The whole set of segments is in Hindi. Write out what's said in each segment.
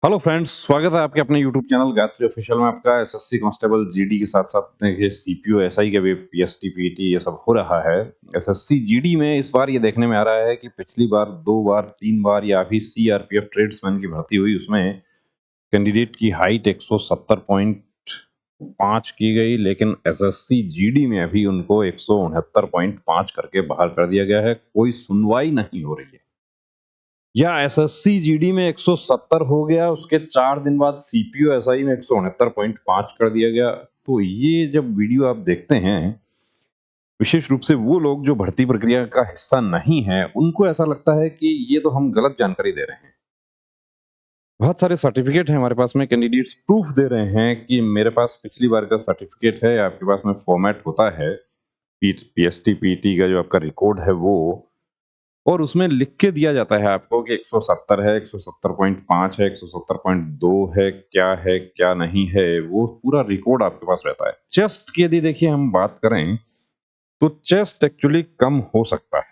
हेलो फ्रेंड्स, स्वागत है आपके अपने यूट्यूब चैनल गायत्री ऑफिशियल में। आपका एसएससी कांस्टेबल जीडी के साथ साथ देखिए सीपीओ एसआई का भी पीएसटी पीटी ये सब हो रहा है। एसएससी जीडी में इस बार ये देखने में आ रहा है कि पिछली बार 2 बार 3 बार या अभी सीआरपीएफ ट्रेड्समैन की भर्ती हुई, उसमें कैंडिडेट की हाइट 170.5 की गई, लेकिन एसएससी जीडी में अभी उनको 169.5 करके बाहर कर दिया गया है। कोई सुनवाई नहीं हो रही है। या एसएससी जीडी में 170 हो गया, उसके 4 दिन बाद सीपीओ एसआई में 169.5 कर दिया गया। तो ये जब वीडियो आप देखते हैं, विशेष रूप से वो लोग जो भर्ती प्रक्रिया का हिस्सा नहीं है, उनको ऐसा लगता है कि ये तो हम गलत जानकारी दे रहे हैं। बहुत सारे सर्टिफिकेट हैं हमारे पास में, कैंडिडेट्स प्रूफ दे रहे हैं कि मेरे पास पिछली बार का सर्टिफिकेट है, आपके पास में फॉर्मेट होता है पीएसटी पीटी का जो आपका रिकॉर्ड है वो, और उसमें लिख के दिया जाता है आपको कि 170 है, 170.5 है, 170.2 है, क्या नहीं है, वो पूरा रिकॉर्ड आपके पास रहता है। चेस्ट की यदि देखिए हम बात करें, तो चेस्ट एक्चुअली कम हो सकता है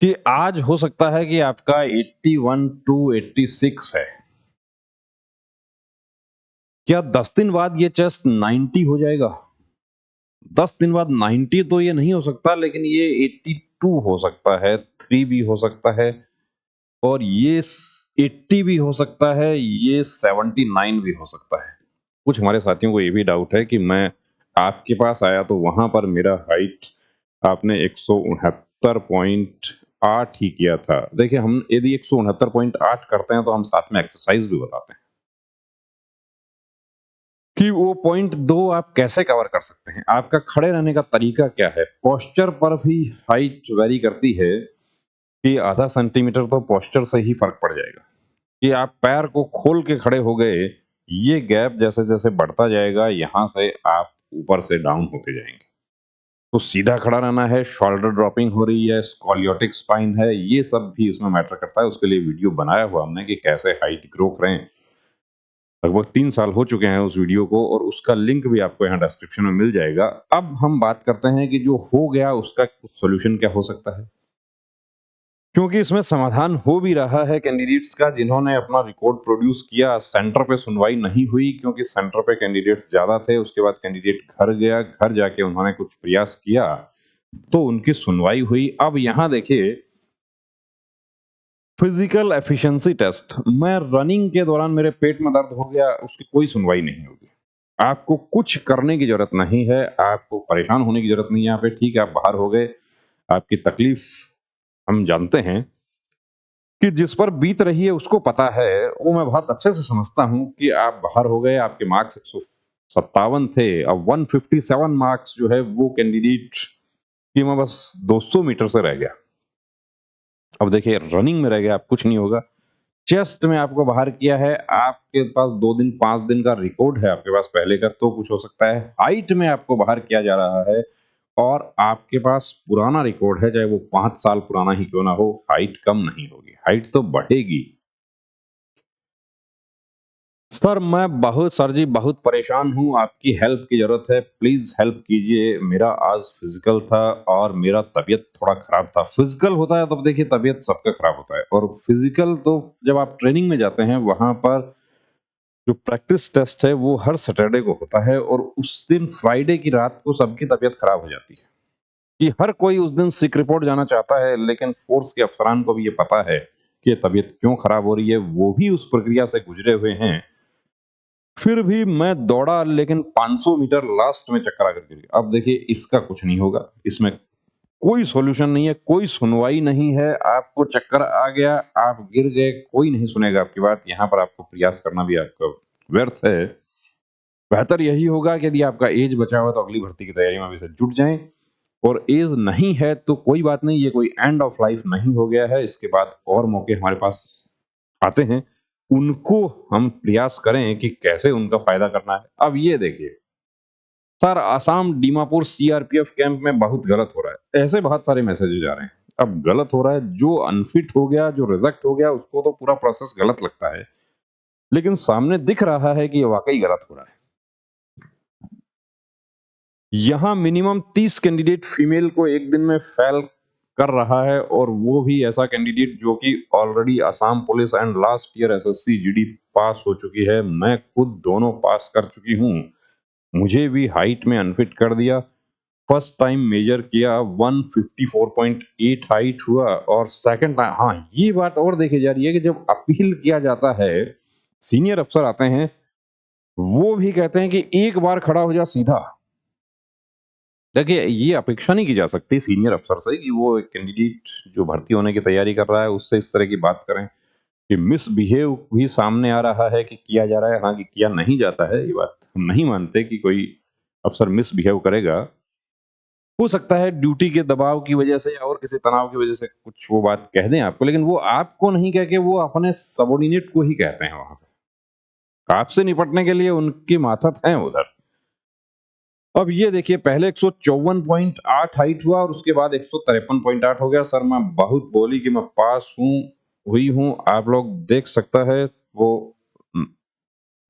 कि आज हो सकता है कि आपका 81 टू 86 है। क्या 10 दिन बाद ये चेस्ट 90 हो जाएगा? 10 दिन बाद 90 तो ये नहीं हो सकता, लेकिन ये 82 हो सकता है, 3 भी हो सकता है, और ये 80 भी हो सकता है, ये 79 भी हो सकता है। कुछ हमारे साथियों को ये भी डाउट है कि मैं आपके पास आया तो वहां पर मेरा हाइट आपने 169.8 ही किया था। देखिए, हम यदि 169.8 करते हैं तो हम साथ में एक्सरसाइज भी बताते हैं कि वो पॉइंट 2 आप कैसे कवर कर सकते हैं। आपका खड़े रहने का तरीका क्या है, पोस्चर पर भी हाइट वेरी करती है कि आधा सेंटीमीटर तो पोस्चर से ही फर्क पड़ जाएगा कि आप पैर को खोल के खड़े हो गए। ये गैप जैसे जैसे बढ़ता जाएगा, यहां से आप ऊपर से डाउन होते जाएंगे। तो सीधा खड़ा रहना है, शोल्डर ड्रॉपिंग हो रही है, स्कॉलियोटिक स्पाइन है, ये सब भी इसमें मैटर करता है। उसके लिए वीडियो बनाया हुआ हमने कि कैसे हाइट ग्रो करें। लगभग 3 साल हो चुके हैं उस वीडियो को, और उसका लिंक भी आपको यहाँ डिस्क्रिप्शन में मिल जाएगा। अब हम बात करते हैं कि जो हो गया उसका सोल्यूशन क्या हो सकता है, क्योंकि इसमें समाधान हो भी रहा है कैंडिडेट्स का जिन्होंने अपना रिकॉर्ड प्रोड्यूस किया। सेंटर पे सुनवाई नहीं हुई क्योंकि सेंटर पे कैंडिडेट्स ज्यादा थे। उसके बाद कैंडिडेट घर गया, घर जाके उन्होंने कुछ प्रयास किया तो उनकी सुनवाई हुई। अब यहाँ देखिए, फिजिकल एफिशिएंसी टेस्ट, मैं रनिंग के दौरान मेरे पेट में दर्द हो गया, उसकी कोई सुनवाई नहीं होगी। आपको कुछ करने की जरूरत नहीं है, आपको परेशान होने की जरूरत नहीं है। यहाँ पे ठीक है, आप बाहर हो गए, आपकी तकलीफ हम जानते हैं कि जिस पर बीत रही है उसको पता है, वो मैं बहुत अच्छे से समझता हूँ कि आप बाहर हो गए, आपके मार्क्स 157 थे, अब 157 मार्क्स जो है वो कैंडिडेट की मैं बस 200 मीटर से रह गया। अब देखिए, रनिंग में रह गया, आप कुछ नहीं होगा। चेस्ट में आपको बाहर किया है, आपके पास 2 दिन 5 दिन का रिकॉर्ड है आपके पास पहले का, तो कुछ हो सकता है। हाइट में आपको बाहर किया जा रहा है और आपके पास पुराना रिकॉर्ड है, चाहे वो 5 साल पुराना ही क्यों ना हो, हाइट कम नहीं होगी, हाइट तो बढ़ेगी। सर जी बहुत परेशान हूँ, आपकी हेल्प की ज़रूरत है, प्लीज़ हेल्प कीजिए। मेरा आज फिज़िकल था और मेरा तबीयत थोड़ा ख़राब था। फिज़िकल होता है तब देखिए तबीयत सबका ख़राब होता है, और फिज़िकल तो जब आप ट्रेनिंग में जाते हैं, वहाँ पर जो प्रैक्टिस टेस्ट है वो हर सैटरडे को होता है, और उस दिन फ्राइडे की रात को सबकी तबीयत ख़राब हो जाती है कि हर कोई उस दिन सिक रिपोर्ट जाना चाहता है, लेकिन फ़ोर्स के अफ़सरान को भी ये पता है कि ये तबीयत क्यों ख़राब हो रही है, वो भी उस प्रक्रिया से गुज़रे हुए हैं। फिर भी मैं दौड़ा, लेकिन 500 मीटर लास्ट में चक्कर आकर गिर गया। अब देखिए, इसका कुछ नहीं होगा, इसमें कोई सॉल्यूशन नहीं है, कोई सुनवाई नहीं है। आपको चक्कर आ गया, आप गिर गए, कोई नहीं सुनेगा आपकी बात। यहाँ पर आपको प्रयास करना भी आपका व्यर्थ है। बेहतर यही होगा कि यदि आपका एज बचा हुआ तो अगली भर्ती की तैयारी में अभी से जुट जाएं, और एज नहीं है तो कोई बात नहीं, ये कोई एंड ऑफ लाइफ नहीं हो गया है। इसके बाद और मौके हमारे पास आते हैं, उनको हम प्रयास करें कि कैसे उनका फायदा करना है। अब ये देखिए sir, Assam Dimapur CRPF camp में बहुत गलत हो रहा है, ऐसे बहुत सारे मैसेजेस आ रहे हैं। अब गलत हो रहा है, जो अनफिट हो गया, जो रिजेक्ट हो गया, उसको तो पूरा प्रोसेस गलत लगता है, लेकिन सामने दिख रहा है कि ये वाकई गलत हो रहा है। यहाँ मिनिमम 30 कैंडिडेट फीमेल को एक दिन में फेल कर रहा है, और वो भी ऐसा कैंडिडेट जो कि already Assam police and last year SSC GD pass हो चुकी है। मैं खुद दोनों पास कर चुकी हूँ। मुझे भी हाइट में अनफिट कर दिया। फर्स्ट टाइम मेजर किया 154.8 हाइट हुआ, और सेकंड टाइम, हाँ ये बात और देखी जा रही है कि जब अपील किया जाता है, सीनियर अफसर आते हैं, वो भी कहते हैं कि एक बार खड़ा हो जा सीधा। देखिए, ये अपेक्षा नहीं की जा सकती सीनियर अफसर से कि वो एक कैंडिडेट जो भर्ती होने की तैयारी कर रहा है उससे इस तरह की बात करें। कि मिसबिहेव भी सामने आ रहा है कि किया जा रहा है, हालांकि किया नहीं जाता है, ये बात हम नहीं मानते कि कोई अफसर मिसबिहेव करेगा। हो सकता है ड्यूटी के दबाव की वजह से या और किसी तनाव की वजह से कुछ वो बात कह दें आपको, लेकिन वो आपको नहीं कह के वो अपने सबॉर्डिनेट को ही कहते हैं वहां पे। आपसे निपटने के लिए उनकी माथत हैं उधर। अब ये देखिए, पहले 154.8 हाइट हुआ और उसके बाद 153.8 हो गया। सर मैं बहुत बोली कि मैं पास हूँ, हुई हूँ, आप लोग देख सकता है वो,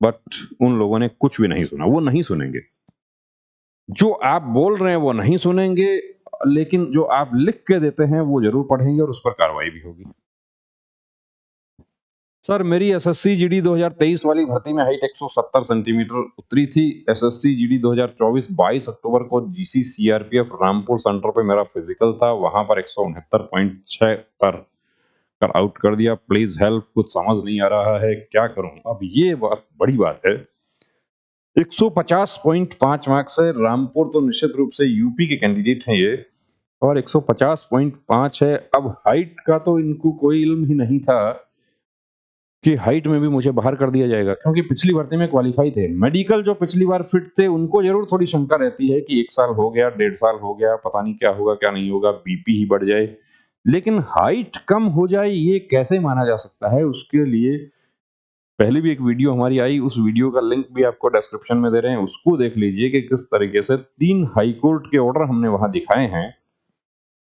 बट उन लोगों ने कुछ भी नहीं सुना। वो नहीं सुनेंगे, जो आप बोल रहे हैं वो नहीं सुनेंगे, लेकिन जो आप लिख के देते हैं वो जरूर पढ़ेंगे और उस पर कार्रवाई भी होगी। सर मेरी एसएससी जीडी 2023 वाली भर्ती में हाइट 170 सेंटीमीटर उतरी थी। एसएससी जीडी 2024 22 अक्टूबर को जीसी सीआरपीएफ रामपुर सेंटर पे मेरा फिजिकल था, वहां पर 169.6 कर आउट कर दिया। प्लीज हेल्प, कुछ समझ नहीं आ रहा है, क्या करूं। अब ये बात बड़ी बात है, 150.5 मार्क्स से रामपुर तो निश्चित रूप से यूपी के कैंडिडेट हैं ये, और 150.5 है। अब हाइट का तो इनको कोई इल्म ही नहीं था कि हाइट में भी मुझे बाहर कर दिया जाएगा, क्योंकि पिछली भर्ती में क्वालिफाई थे। मेडिकल जो पिछली बार फिट थे उनको जरूर थोड़ी शंका रहती है कि 1 साल हो गया, 1.5 साल हो गया, पता नहीं क्या होगा क्या नहीं होगा, बीपी ही बढ़ जाए। लेकिन हाइट कम हो जाए ये कैसे माना जा सकता है? उसके लिए पहले भी एक वीडियो हमारी आई, उस वीडियो का लिंक भी आपको डिस्क्रिप्शन में दे रहे हैं, उसको देख लीजिए कि किस तरीके से 3 हाई कोर्ट के ऑर्डर हमने वहां दिखाए हैं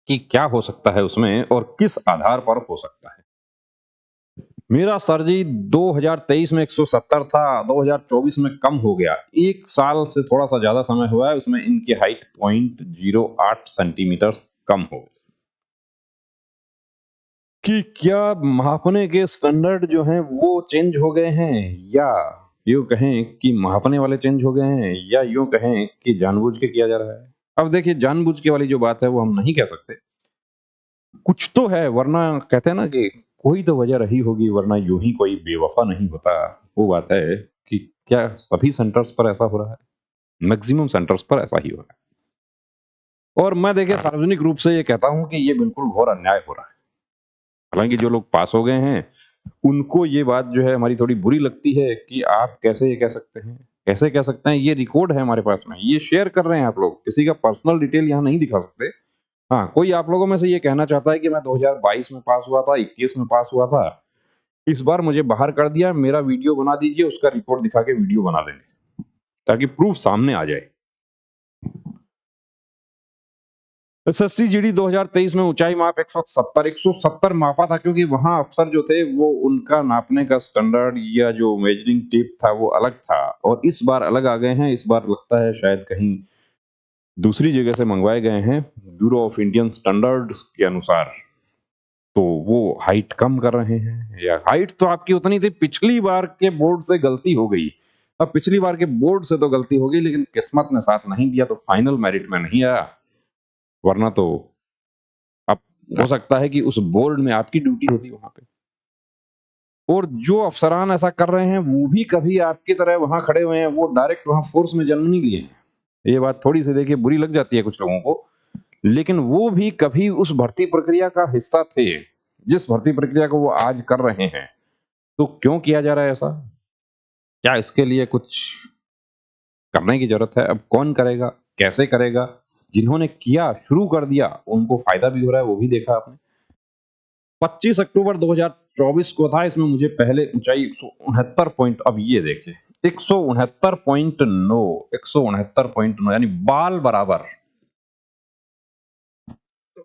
कि क्या हो सकता है उसमें और किस आधार पर हो सकता है। मेरा सर जी 2023 में 170 था, 2024 में कम हो गया। 1 साल से थोड़ा सा ज्यादा समय हुआ है, उसमें इनकी हाइट 0.08 सेंटीमीटर कम हो गई। कि क्या मापने के स्टैंडर्ड जो हैं वो चेंज हो गए हैं, या यूं कहें कि मापने वाले चेंज हो गए हैं, या यूं कहें कि जानबूझ के किया जा रहा है। अब देखिए, जानबूझ के वाली जो बात है वो हम नहीं कह सकते, कुछ तो है, वरना कहते हैं ना कि कोई तो वजह रही होगी, वरना यूं ही कोई बेवफा नहीं होता। वो बात है कि क्या सभी सेंटर्स पर ऐसा हो रहा है? मैक्सिमम सेंटर्स पर ऐसा ही हो रहा है। और मैं देखिए सार्वजनिक रूप से ये कहता हूं कि ये बिल्कुल घोर अन्याय हो रहा है। हालांकि जो लोग पास हो गए हैं उनको ये बात जो है हमारी थोड़ी बुरी लगती है कि आप कैसे ये कह सकते हैं, कैसे कह सकते हैं। ये रिकॉर्ड है हमारे पास में, ये शेयर कर रहे हैं आप लोग, किसी का पर्सनल डिटेल यहाँ नहीं दिखा सकते। हाँ, कोई आप लोगों में से ये कहना चाहता है कि मैं 2022 में पास हुआ था, 21 में पास हुआ था, इस बार मुझे बाहर कर दिया, मेरा वीडियो बना दीजिए, उसका रिकॉर्ड दिखा के वीडियो बना देंगे ताकि प्रूफ सामने आ जाए। एसएससी जीडी 2023 में ऊंचाई माप 170 मापा था, क्योंकि वहां अफसर जो थे वो उनका नापने का स्टैंडर्ड या जो मेजरिंग टेप था वो अलग था, और इस बार अलग आ गए हैं। इस बार लगता है शायद कहीं दूसरी जगह से मंगवाए गए हैं, ब्यूरो ऑफ इंडियन स्टैंडर्ड्स के अनुसार। तो वो हाइट कम कर रहे हैं, या हाइट तो आपकी उतनी थी, पिछली बार के बोर्ड से गलती हो गई। अब पिछली बार के बोर्ड से तो गलती हो गई, लेकिन किस्मत ने साथ नहीं दिया तो फाइनल मेरिट में नहीं आया, वरना तो अब हो सकता है कि उस बोर्ड में आपकी ड्यूटी होती वहां पे। और जो अफसरान ऐसा कर रहे हैं वो भी कभी आपकी तरह वहां खड़े हुए हैं, वो डायरेक्ट वहां फोर्स में जन्म नहीं लिए हैं। ये बात थोड़ी सी देखिए बुरी लग जाती है कुछ लोगों को, लेकिन वो भी कभी उस भर्ती प्रक्रिया का हिस्सा थे, जिस भर्ती प्रक्रिया को वो आज कर रहे हैं। तो क्यों किया जा रहा है ऐसा? क्या इसके लिए कुछ करने की जरूरत है? अब कौन करेगा, कैसे करेगा? जिन्होंने किया, शुरू कर दिया, उनको फायदा भी हो रहा है, वो भी देखा आपने। 25 अक्टूबर 2024 को था, इसमें मुझे पहले ऊंचाई 169 पॉइंट, अब ये देखिए 169.9, 169.9 यानी बाल बराबर।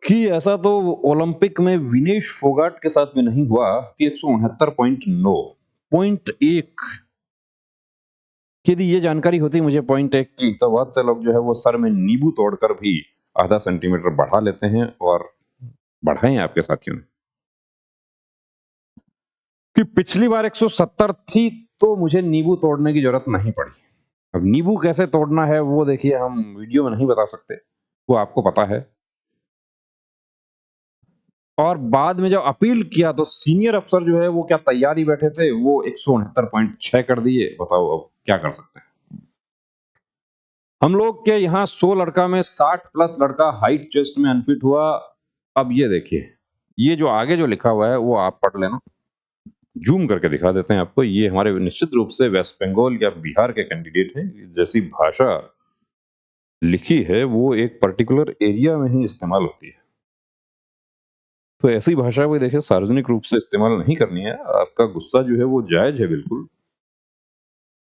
कि ऐसा तो ओलंपिक में विनेश फोगाट के साथ में नहीं हुआ कि 169.9, पॉइंट एक। यदि ये जानकारी होती मुझे पॉइंट एक की, तो बहुत से लोग जो है वो सर में नींबू तोड़कर भी आधा सेंटीमीटर बढ़ा लेते हैं और बढ़ाए हैं आपके साथियों ने। कि पिछली बार 170 थी तो मुझे नींबू तोड़ने की जरूरत नहीं पड़ी। अब नींबू कैसे तोड़ना है वो देखिए हम वीडियो में नहीं बता सकते, वो आपको पता है। और बाद में जब अपील किया तो सीनियर अफसर जो है वो क्या तैयार ही बैठे थे, वो 169.6 कर दिए। बताओ अब क्या कर सकते हैं। हम लोग के यहाँ 100 लड़का में 60 प्लस लड़का हाइट चेस्ट में अनफिट हुआ। अब ये देखिए, ये जो आगे जो लिखा हुआ है वो आप पढ़ लेना। जूम करके दिखा देते हैं आपको। ये हमारे निश्चित रूप से वेस्ट बंगाल या बिहार के कैंडिडेट हैं। जैसी भाषा लिखी है वो एक पर्टिकुलर एरिया में ही इस्तेमाल होती है। तो ऐसी भाषा को देखिए सार्वजनिक रूप से इस्तेमाल नहीं करनी है। आपका गुस्सा जो है वो जायज है, बिल्कुल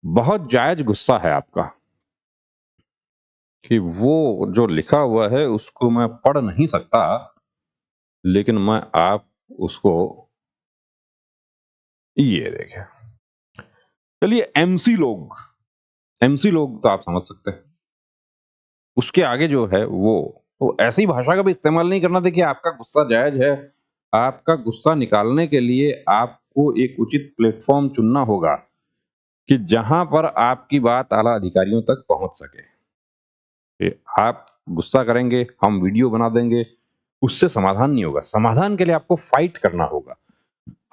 बहुत जायज गुस्सा है आपका। कि वो जो लिखा हुआ है उसको मैं पढ़ नहीं सकता, लेकिन मैं आप उसको ये देखें। चलिए एमसी लोग तो आप समझ सकते हैं। उसके आगे जो है वो तो ऐसी भाषा का भी इस्तेमाल नहीं करना। देखिए आपका गुस्सा जायज है। आपका गुस्सा निकालने के लिए आपको एक उचित प्लेटफॉर्म चुनना होगा कि जहां पर आपकी बात आला अधिकारियों तक पहुंच सके। कि आप गुस्सा करेंगे, हम वीडियो बना देंगे, उससे समाधान नहीं होगा। समाधान के लिए आपको फाइट करना होगा।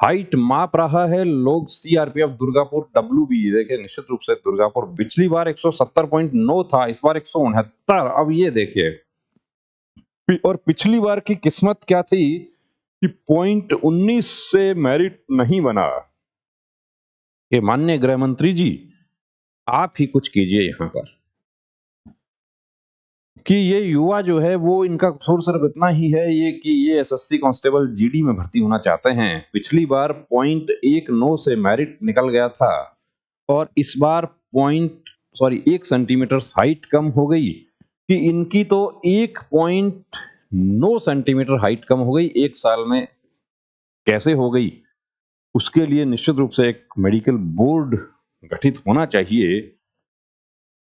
हाइट माप रहा है लोग सीआरपीएफ दुर्गापुर डब्ल्यूबी। देखिए निश्चित रूप से दुर्गापुर पिछली बार 170.9 था, इस बार 169। अब ये देखिए और पिछली बार की किस्मत क्या थी कि पॉइंट 19 से मेरिट नहीं बना। ये माननीय गृह मंत्री जी, आप ही कुछ कीजिए यहां पर कि ये युवा जो है वो इनका कसूर सिर्फ इतना ही है ये कि ये एसएससी कांस्टेबल जीडी में भर्ती होना चाहते हैं। पिछली बार पॉइंट 19 से मेरिट निकल गया था और इस बार पॉइंट 1 सेंटीमीटर हाइट कम हो गई कि इनकी तो 1.9 सेंटीमीटर हाइट कम हो गई एक साल में। कैसे हो गई, उसके लिए निश्चित रूप से एक मेडिकल बोर्ड गठित होना चाहिए।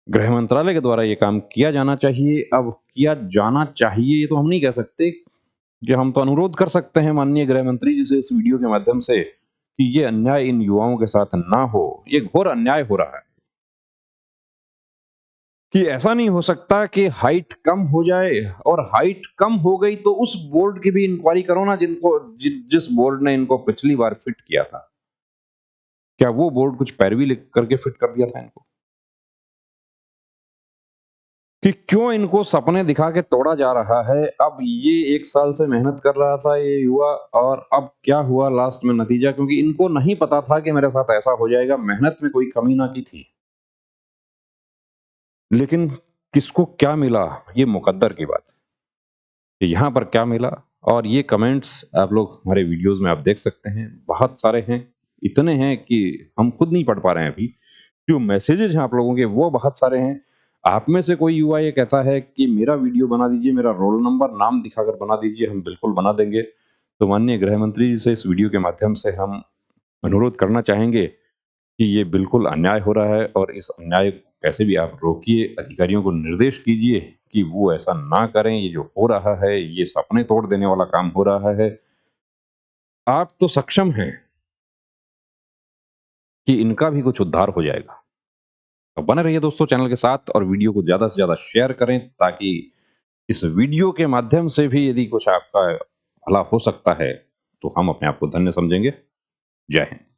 गृह मंत्रालय के द्वारा ये काम किया जाना चाहिए। अब किया जाना चाहिए तो हम नहीं कह सकते, कि हम तो अनुरोध कर सकते हैं माननीय गृह मंत्री जी से इस वीडियो के माध्यम से कि ये अन्याय इन युवाओं के साथ ना हो। ये घोर अन्याय हो रहा है कि ऐसा नहीं हो सकता कि हाइट कम हो जाए और हाइट कम हो गई तो उस बोर्ड की भी इंक्वायरी करो ना जिस बोर्ड ने इनको पिछली बार फिट किया था। क्या वो बोर्ड कुछ पैरवी लिख करके फिट कर दिया था इनको? कि क्यों इनको सपने दिखा के तोड़ा जा रहा है। अब ये 1 साल से मेहनत कर रहा था ये युवा, और अब क्या हुआ लास्ट में नतीजा, क्योंकि इनको नहीं पता था कि मेरे साथ ऐसा हो जाएगा। मेहनत में कोई कमी ना की थी, लेकिन किसको क्या मिला ये मुकद्दर की बात है कि यहाँ पर क्या मिला। और ये कमेंट्स आप लोग हमारे वीडियोस में आप देख सकते हैं, बहुत सारे हैं। इतने हैं कि हम खुद नहीं पढ़ पा रहे हैं अभी। जो मैसेजेज हैं आप लोगों के वो बहुत सारे हैं। आप में से कोई युवा ये कहता है कि मेरा वीडियो बना दीजिए, मेरा रोल नंबर नाम दिखाकर बना दीजिए, हम बिल्कुल बना देंगे। तो माननीय गृह मंत्री जी से इस वीडियो के माध्यम से हम अनुरोध करना चाहेंगे कि ये बिल्कुल अन्याय हो रहा है और इस अन्याय को कैसे भी आप रोकिए। अधिकारियों को निर्देश कीजिए कि वो ऐसा ना करें। ये जो हो रहा है ये सपने तोड़ देने वाला काम हो रहा है। आप तो सक्षम हैं कि इनका भी कुछ उद्धार हो जाएगा। तो बने रहिए दोस्तों चैनल के साथ और वीडियो को ज़्यादा से ज़्यादा शेयर करें, ताकि इस वीडियो के माध्यम से भी यदि कुछ आपका भला हो सकता है तो हम अपने आप को धन्य समझेंगे। जय हिंद।